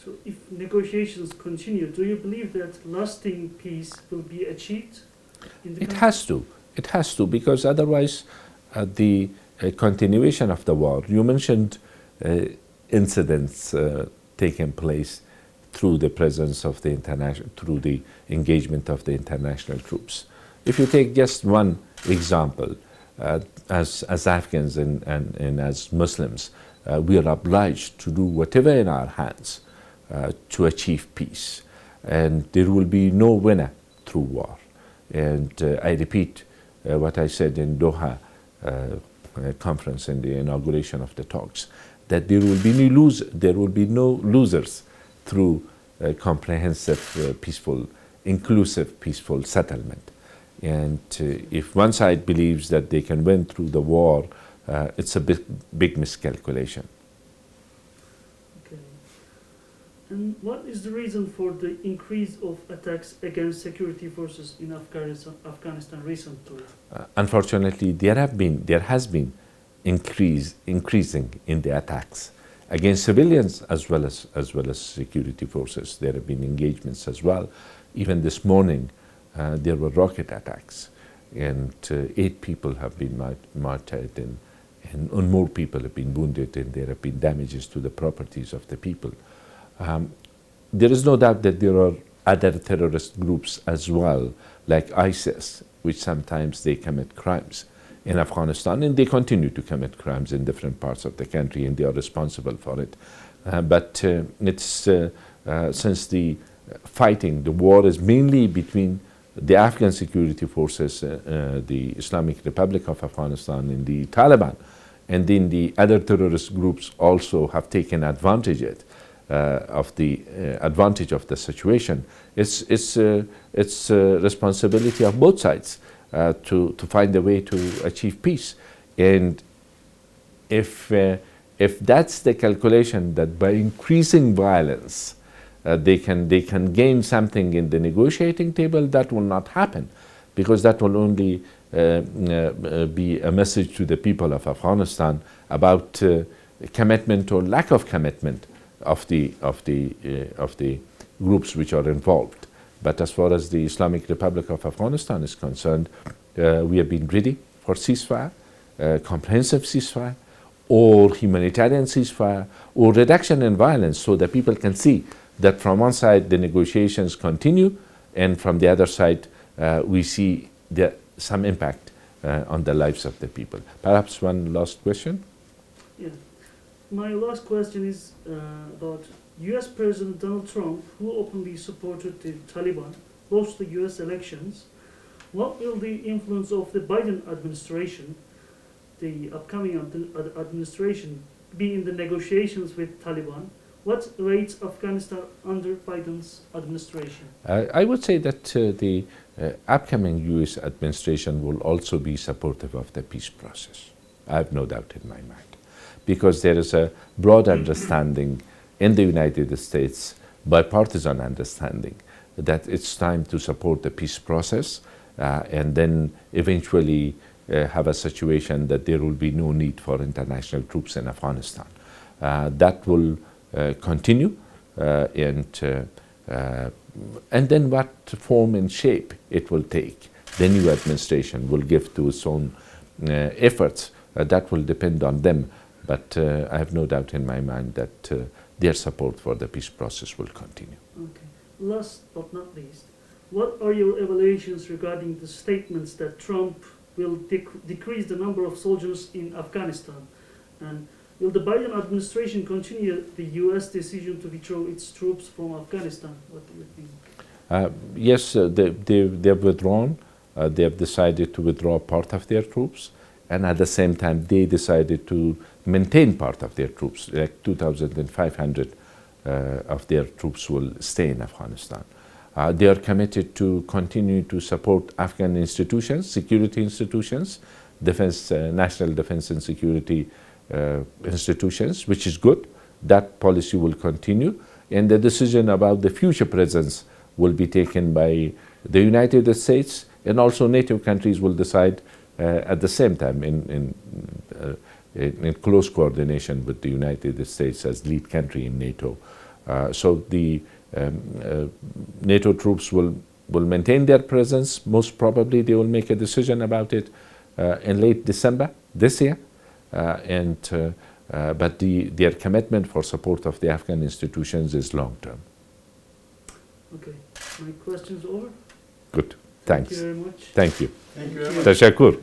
So if negotiations continue, do you believe that lasting peace will be achieved in the It country? has to. It has to, because otherwise the continuation of the war, you mentioned incidents taking place through the presence of the international, through the engagement of the international troops. If you take just one example, as Afghans and as Muslims, we are obliged to do whatever in our hands to achieve peace. And there will be no winner through war. And I repeat what I said in Doha conference in the inauguration of the talks, that there will be no losers through comprehensive, peaceful, inclusive, peaceful settlement. And if one side believes that they can win through the war, it's a big miscalculation. Okay. And what is the reason for the increase of attacks against security forces in Afghanistan recently? Unfortunately, there has been increasing in the attacks against civilians as well as security forces. There have been engagements as well. Even this morning, there were rocket attacks, and 8 people have been martyred, and more people have been wounded, and there have been damages to the properties of the people. There is no doubt that there are other terrorist groups as well, like ISIS, which sometimes they commit crimes in Afghanistan, and they continue to commit crimes in different parts of the country, and they are responsible for it. But since the war is mainly between the Afghan security forces, the Islamic Republic of Afghanistan, and the Taliban, and then the other terrorist groups also have taken advantage of the situation. It's responsibility of both sides to find a way to achieve peace. And if that's the calculation, that by increasing violence they can gain something in the negotiating table, that will not happen, because that will only be a message to the people of Afghanistan about commitment or lack of commitment of the groups which are involved. But as far as the Islamic Republic of Afghanistan is concerned, we have been ready for ceasefire, comprehensive ceasefire, or humanitarian ceasefire, or reduction in violence, so that people can see that from one side the negotiations continue, and from the other side we see some impact on the lives of the people. Perhaps one last question? Yeah. My last question is about US President Donald Trump, who openly supported the Taliban, lost the US elections. What will the influence of the Biden administration, the upcoming administration, be in the negotiations with Taliban? What awaits Afghanistan under Biden's administration? I would say that the upcoming US administration will also be supportive of the peace process. I have no doubt in my mind, because there is a broad understanding in the United States, bipartisan understanding, that it's time to support the peace process and then eventually have a situation that there will be no need for international troops in Afghanistan. That will continue, and then what form and shape it will take, the new administration will give to its own efforts. That will depend on them, but I have no doubt in my mind that their support for the peace process will continue. Okay. Last but not least, what are your evaluations regarding the statements that Trump will decrease the number of soldiers in Afghanistan? And will the Biden administration continue the US decision to withdraw its troops from Afghanistan? What do you think? Yes, they have withdrawn. They have decided to withdraw part of their troops, and at the same time they decided to maintain part of their troops, like 2,500 of their troops will stay in Afghanistan. They are committed to continue to support Afghan institutions, security institutions, defense, national defense and security institutions, which is good. That policy will continue, and the decision about the future presence will be taken by the United States, and also NATO countries will decide at the same time in close coordination with the United States as lead country in NATO. So the NATO troops will maintain their presence. Most probably they will make a decision about it in late December this year. But their commitment for support of the Afghan institutions is long term. Okay, my question's over. Good. Thanks. Thank you very much. Thank you. Thank you very much. Tashakkur.